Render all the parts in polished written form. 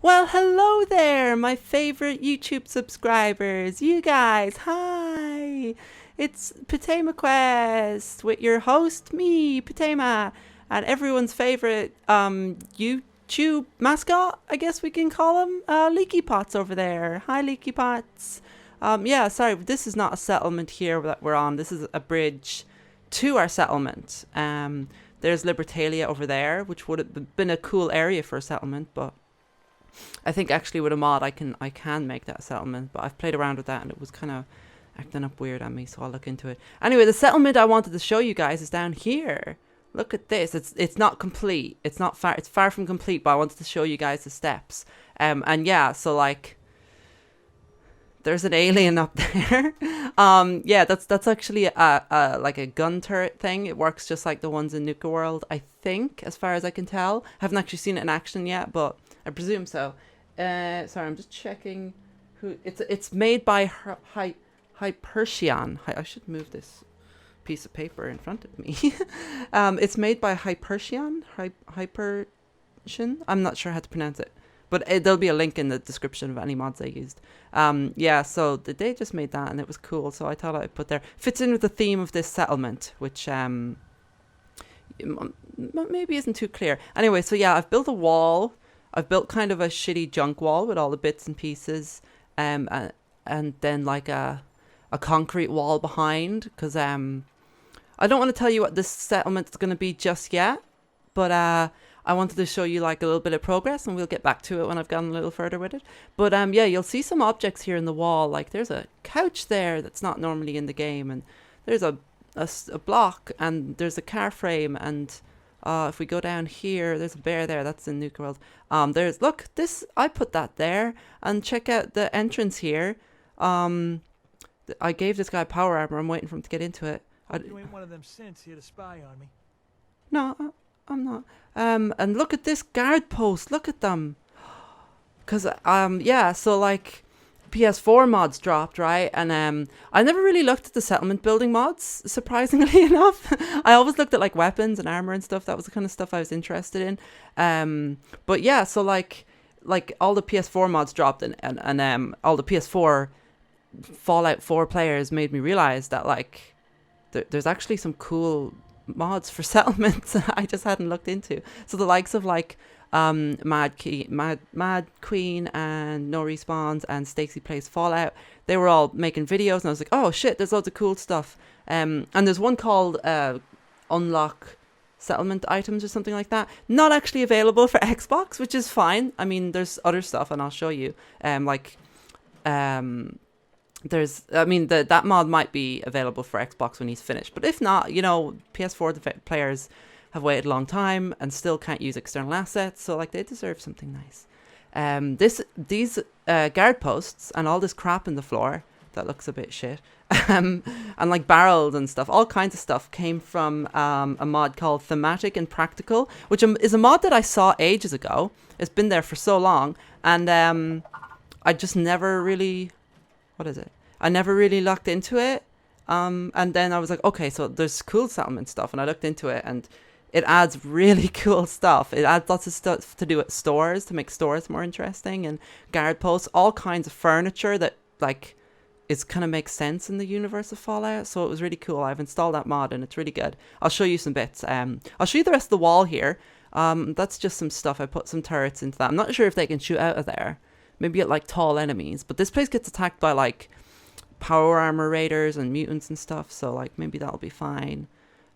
Well, hello there, my favorite YouTube subscribers. You guys, hi. It's PotemaQuest with your host, me, Potema, and everyone's favorite YouTube mascot, I guess we can call him, Leaky Pots over there. Hi, Leaky Pots. Yeah, sorry, but this is not a settlement here that we're on. This is a bridge to our settlement. There's Libertalia over there, which would have been a cool area for a settlement, but I think actually with a mod I can make that a settlement, but I've played around with that and it was kind of acting up weird on me, so I'll look into it. Anyway, the settlement I wanted to show you guys is down here. Look at this. It's not complete. It's far from complete, but I wanted to show you guys the steps. And yeah, so like there's an alien up there. Yeah, that's actually a like a gun turret thing. It works just like the ones in Nuka World, I think, as far as I can tell. I haven't actually seen it in action yet, but I presume so. Sorry, I'm just checking who it's made by Hypertian. I should move this piece of paper in front of me. It's made by Hypertian. I'm not sure how to pronounce it, but there'll be a link in the description of any mods I used. Yeah, so they just made that and it was cool, so I thought I'd put there. Fits in with the theme of this settlement, which maybe isn't too clear. Anyway, so yeah, I've built a wall. I've built kind of a shitty junk wall with all the bits and pieces, and then like a concrete wall behind, because I don't want to tell you what this settlement's going to be just yet, but I wanted to show you like a little bit of progress, and we'll get back to it when I've gone a little further with it. But yeah, you'll see some objects here in the wall. Like there's a couch there that's not normally in the game, and there's a block, and there's a car frame, and if we go down here, there's a bear there. That's in Nuka World. Look, this, I put that there, and check out the entrance here. I gave this guy power armor. I'm waiting for him to get into it. You ain't one of them synths here to spy on me. No, I'm not. And look at this guard post. Look at them. Cause yeah, so like PS4 mods dropped, right? And I never really looked at the settlement building mods, surprisingly enough. I always looked at like weapons and armor and stuff. That was the kind of stuff I was interested in. But yeah, so like all the PS4 mods dropped, and all the PS4 Fallout 4 players made me realize that like there's actually some cool mods for settlements I just hadn't looked into. So the likes of like Mad Queen and No Respawns and Stacy Plays Fallout, they were all making videos, and I was like, oh shit, there's loads of cool stuff. And there's one called Unlock Settlement Items or something like that. Not actually available for Xbox, which is fine. I mean, there's other stuff, and I'll show you. That mod might be available for Xbox when he's finished, but if not, you know, PS4 players have waited a long time and still can't use external assets, so like they deserve something nice. These guard posts and all this crap in the floor that looks a bit shit, and like barrels and stuff, all kinds of stuff came from a mod called Thematic and Practical, which is a mod that I saw ages ago. It's been there for so long, and I just never really, I never really looked into it. And then I was like, okay, so there's cool settlement stuff, and I looked into it, and it adds really cool stuff. It adds lots of stuff to do with stores, to make stores more interesting, and guard posts, all kinds of furniture that like is kind of makes sense in the universe of Fallout. So it was really cool. I've installed that mod and it's really good. I'll show you some bits. I'll show you the rest of the wall here. That's just some stuff. I put some turrets into that. I'm not sure if they can shoot out of there. Maybe at like tall enemies, but this place gets attacked by like power armor raiders and mutants and stuff, so like maybe that'll be fine.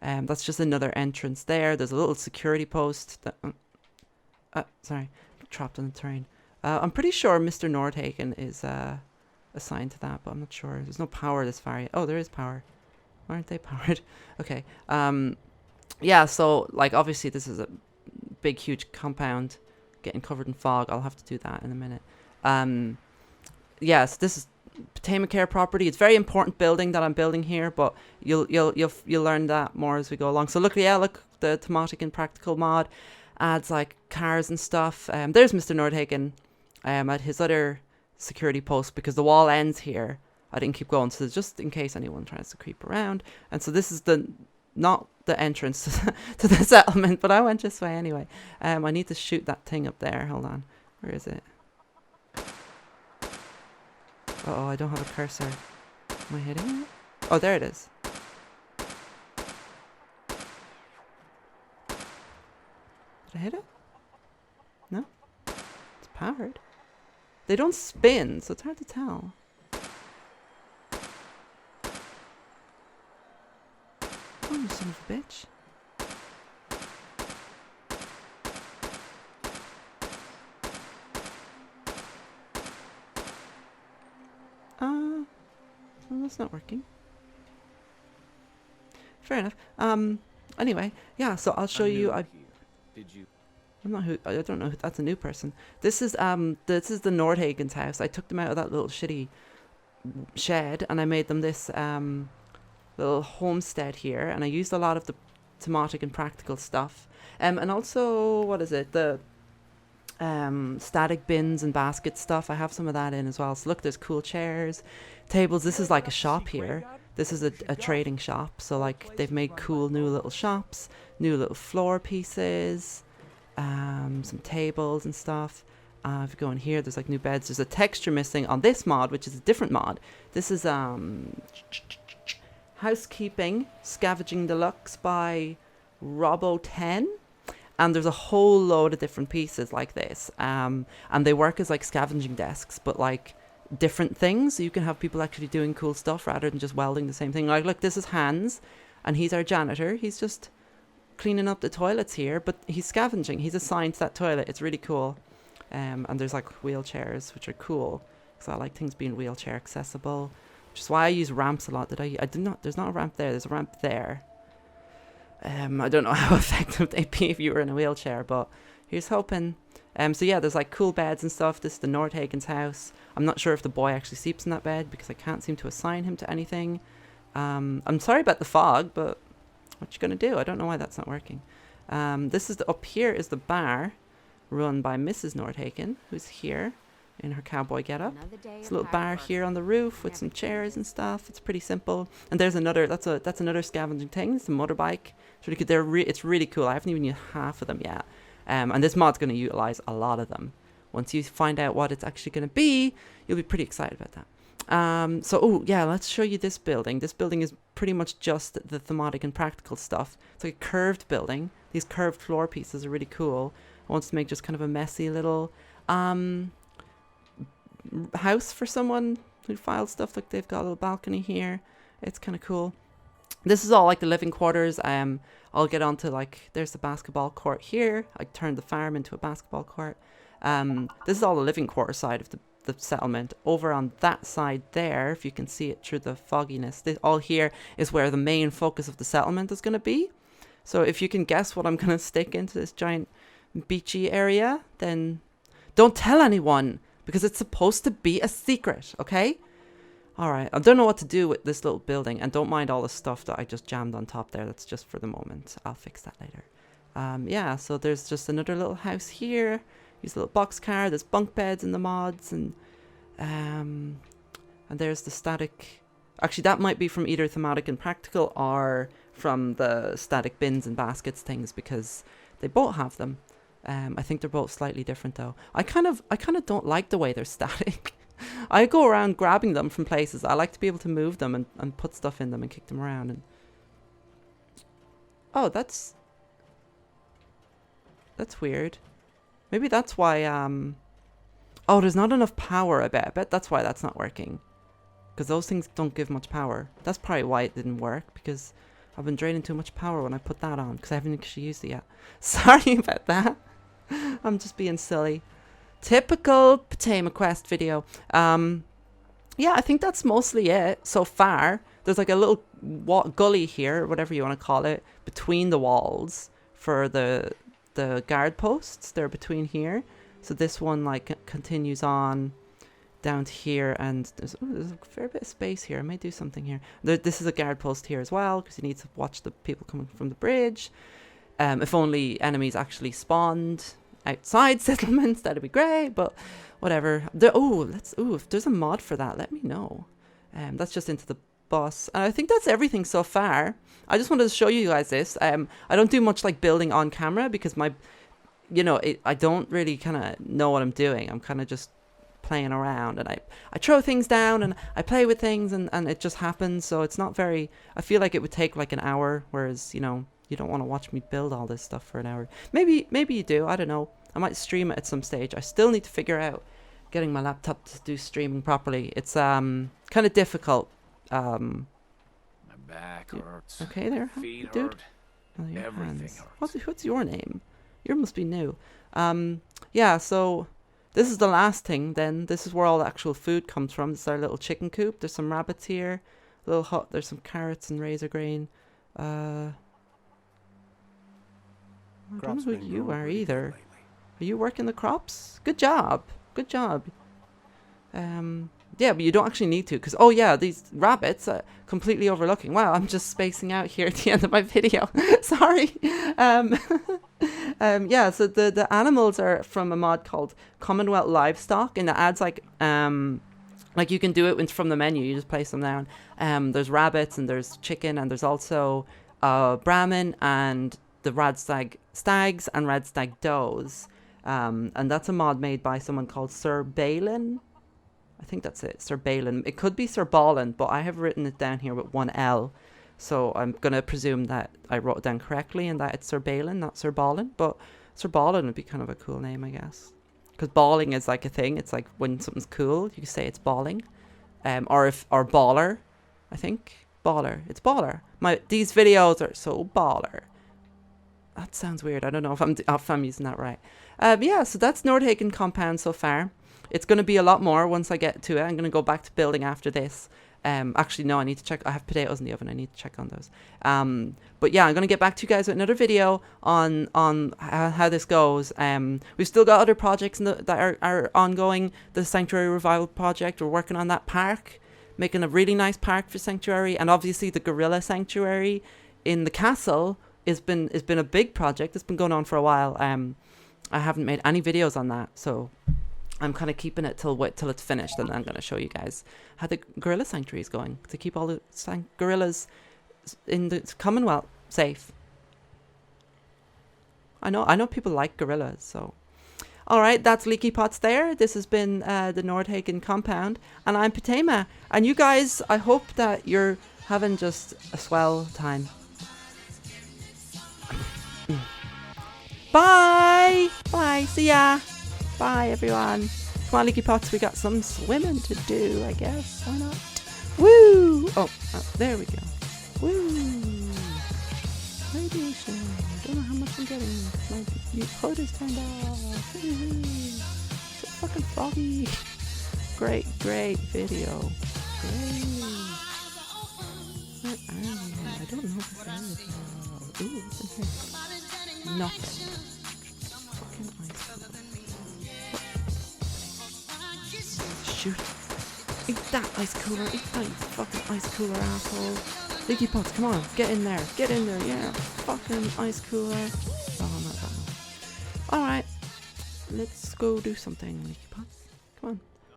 That's just another entrance there. There's a little security post that sorry, trapped in the terrain. I'm pretty sure Mr. Nordhagen is assigned to that, but I'm not sure. There's no power this far yet. Oh, there is power. Why aren't they powered? Okay. Yeah, so like obviously this is a big huge compound getting covered in fog. I'll have to do that in a minute. Yes, this is Potemacare property. It's a very important building that I'm building here, but you'll learn that more as we go along. So look, the Thematic and Practical mod adds like cars and stuff. There's Mr. Nordhagen at his other security post, because the wall ends here. I didn't keep going, so just in case anyone tries to creep around. And so this is not the entrance to the settlement, but I went this way anyway. I need to shoot that thing up there. Hold on. Where is it? Uh-oh, I don't have a cursor. Am I hitting it? Oh, there it is. Did I hit it? No? It's powered. They don't spin, so it's hard to tell. Oh, you son of a bitch. Well, that's not working. Fair enough. Anyway, yeah, so I'll show you. Did you? I'm not who. I don't know. That's a new person. This is the Nordhagen's house. I took them out of that little shitty shed and I made them this little homestead here. And I used a lot of the Thematic and Practical stuff. And also, what is it? The static bins and basket stuff. I have some of that in as well. So look, there's cool chairs, tables. This is like a shop here. This is a trading shop. So like they've made cool new little shops, new little floor pieces, some tables and stuff. If you go in here, there's like new beds. There's a texture missing on this mod, which is a different mod. This is Housekeeping, Scavenging Deluxe by Robo10. And there's a whole load of different pieces like this. And they work as like scavenging desks, but like different things. So you can have people actually doing cool stuff rather than just welding the same thing. Like, look, this is Hans, and he's our janitor. He's just cleaning up the toilets here, but he's scavenging. He's assigned to that toilet. It's really cool. And there's like wheelchairs, which are cool. So I like things being wheelchair accessible, which is why I use ramps a lot. I did not, there's not a ramp there. There's a ramp there. I don't know how effective they'd be if you were in a wheelchair, but here's hoping. So yeah, there's like cool beds and stuff. This is the Nordhagen's house. I'm not sure if the boy actually sleeps in that bed because I can't seem to assign him to anything. I'm sorry about the fog, but what you gonna do? I don't know why that's not working. This is up here is the bar run by Mrs. Nordhagen, who's here in her cowboy getup. It's a little bar here on the roof with some chairs and stuff. It's pretty simple. And there's another. That's another scavenging thing. It's a motorbike. It's really good. It's really cool. I haven't even used half of them yet. And this mod's going to utilize a lot of them. Once you find out what it's actually going to be, you'll be pretty excited about that. Oh yeah, let's show you this building. This building is pretty much just the Thematic and Practical stuff. It's like a curved building. These curved floor pieces are really cool. I want to make just kind of a messy little house for someone who files stuff. Like they've got a little balcony here. It's kind of cool. This is all like the living quarters. I'll get onto like, there's the basketball court here. I turned the farm into a basketball court. This is all the living quarter side of the settlement. Over on that side there, if you can see it through the fogginess, all here is where the main focus of the settlement is going to be. So if you can guess what I'm going to stick into this giant beachy area, then don't tell anyone, because it's supposed to be a secret, okay? Alright, I don't know what to do with this little building, and don't mind all the stuff that I just jammed on top there. That's just for the moment. I'll fix that later. Yeah, so there's just another little house here. Use a little boxcar. There's bunk beds in the mods, and there's the static. Actually, that might be from either Thematic and Practical or from the static bins and baskets things, because they both have them. I think they're both slightly different though. I kind of don't like the way they're static. I go around grabbing them from places. I like to be able to move them and put stuff in them and kick them around. And oh, that's weird. Maybe that's why oh, there's not enough power. I bet that's why that's not working, because those things don't give much power. That's probably why it didn't work, because I've been draining too much power when I put that on, because I haven't actually used it yet. Sorry about that. I'm just being silly. Typical PotemaQuest video. Yeah, I think that's mostly it so far. There's like a little gully here, or whatever you want to call it, between the walls for the guard posts. They're between here. So this one like continues on down to here, and there's a fair bit of space here. I may do something here. This is a guard post here as well, because you need to watch the people coming from the bridge. If only enemies actually spawned outside settlements, that'd be great, but whatever. If there's a mod for that, let me know. That's just into the boss, and I think that's everything so far. I just wanted to show you guys this. I don't do much like building on camera, because you know, I don't really kind of know what I'm doing. I'm kind of just playing around, and I throw things down and I play with things, and it just happens. So it's not very, I feel like it would take like an hour, whereas, you know, you don't want to watch me build all this stuff for an hour. Maybe you do, I don't know. I might stream it at some stage. I still need to figure out getting my laptop to do streaming properly. It's kind of difficult. My back hurts. Okay there, Feet dude. hurt. Oh, your Everything hands. hurts. What's your name? You must be new. Yeah, so this is the last thing then. This is where all the actual food comes from. This is our little chicken coop. There's some rabbits here. Little hut. There's some carrots and razor grain. I don't know who you are either. Are you working the crops? Good job. Good job. Yeah, but you don't actually need to, because, oh yeah, these rabbits are completely overlooking. Wow, I'm just spacing out here at the end of my video. Sorry. Yeah, so the animals are from a mod called Commonwealth Livestock, and it adds like you can do it from the menu. You just place them down. There's rabbits, and there's chicken, and there's also Brahmin and the red stag stags and red stag does. And that's a mod made by someone called Sir Balin. I think that's it, Sir Balin. It could be Sir Balin, but I have written it down here with one L. So I'm going to presume that I wrote it down correctly and that it's Sir Balin, not Sir Balin. But Sir Balin would be kind of a cool name, I guess. Because balling is like a thing. It's like when something's cool, you can say it's balling. Or baller, I think. Baller. It's baller. These videos are so baller. That sounds weird. I don't know if I'm using that right. Yeah, so that's Nordhagen compound so far. It's going to be a lot more once I get to it. I'm going to go back to building after this. Actually, no, I need to check. I have potatoes in the oven. I need to check on those. But yeah, I'm going to get back to you guys with another video on how this goes. We've still got other projects that are ongoing. The Sanctuary Revival project. We're working on that park, making a really nice park for Sanctuary, and obviously the Gorilla Sanctuary in the castle has been a big project. It's been going on for a while. I haven't made any videos on that, so I'm kind of keeping it till it's finished, and then I'm going to show you guys how the gorilla sanctuary is going to keep all the gorillas in the Commonwealth safe. I know people like gorillas, so. All right, that's Leaky Pots there. This has been the Nordhagen compound, and I'm Potema. And you guys, I hope that you're having just a swell time. Bye! Bye, see ya! Bye, everyone. Come on, Leaky Pots, we got some swimming to do, I guess. Why not? Woo! Oh, there we go. Woo! Radiation. I don't know how much I'm getting. My hood is turned off. It's so fucking foggy. Great video. Great. Where are you? I don't know if this is. Ooh, what's in here? Nothing. Fucking ice cooler. Shoot. Eat that ice cooler. Eat that, you fucking ice cooler, asshole. Leaky Pots, come on. Get in there. Get in there. Yeah. Fucking ice cooler. Oh, not that one. Alright. Let's go do something, Leaky Pots. Come on.